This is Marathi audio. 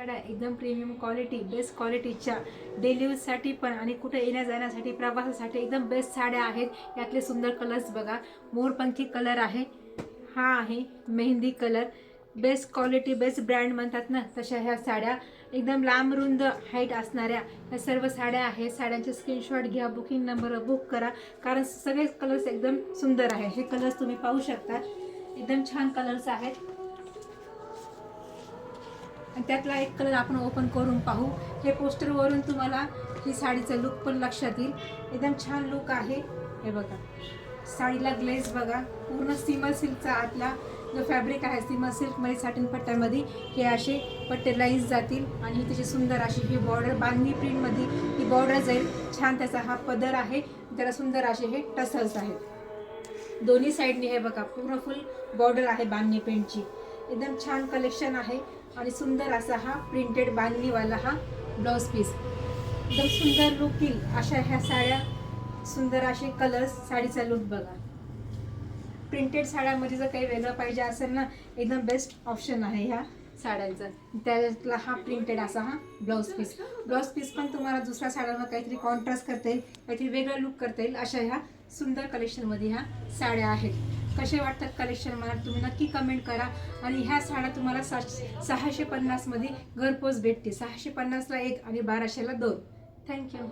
साड्या एकदम प्रीमियम क्वालिटी, बेस्ट क्वालिटीच्या डेली यूजसाठी पण आणि कुठे येण्या जाण्यासाठी, प्रवासासाठी एकदम बेस्ट साड्या आहेत। यातले सुंदर कलर्स बघा, मोरपंखी कलर आहे, हा आहे mehndi colour. Best quality, best brand म्हणतात ना, तशा ह्या साड्या एकदम लांब रुंद हाईट असणाऱ्या ह्या सर्व साड्या आहेत। साड्यांचे स्क्रीनशॉट घ्या, बुकिंग नंबर बुक करा, कारण सगळे कलर्स एकदम सुंदर आहे। हे कलर्स तुम्ही पाहू शकता, एकदम छान कलर्स आहेत। आणि त्यातला एक कलर आपण ओपन करून पाहू। हे पोस्टरवरून तुम्हाला ही साडीचा लुक पण लक्षात येईल, एकदम छान लुक आहे। हे बघा, साडीला ग्लेज बघा, पूर्ण सिमल सिल्कचा आतला जो फॅब्रिक आहे, सिमल सिल्क मध्ये साटिन पट्ट्यामध्ये हे असे पट्टे लाईन्स जातील आणि त्याची सुंदर अशी ही बॉर्डर बांधणी प्रिंट मध्ये ही बॉर्डर जाईल। छान त्याचा हा पदर आहे, त्याला सुंदर असे हे टसल्स आहेत दोन्ही साईडने। हे बघा, पूर्ण फुल बॉर्डर आहे बांधणी प्रिंटची, एकदम छान कलेक्शन आहे। आणि सुंदर असा हा प्रिंटेड बांधणीवाला हा ब्लाउज पीस, एकदम सुंदर लुक येईल अशा ह्या साड्या। सुंदर असे कलर्स, साडीचा लुक बघा। प्रिंटेड साड्यामध्ये जर काही वेगळं पाहिजे असेल ना, एकदम बेस्ट ऑप्शन आहे ह्या साड्यांचा। त्यातला हा प्रिंटेड असा हा ब्लाउज पीस, ब्लाउज पीस पण तुम्हाला दुसऱ्या साड्यांवर काहीतरी कॉन्ट्रास्ट करता येईल, काहीतरी वेगळं लुक करता येईल अशा ह्या सुंदर कलेक्शनमध्ये ह्या साड्या आहेत। कसे वाटतात कलेक्शन मला तुम्ही नक्की कमेंट करा। आणि ह्या साड्या तुम्हाला 650 मध्ये घरपोच भेटते, 650ला एक आणि 1200ला 2। थँक्यू।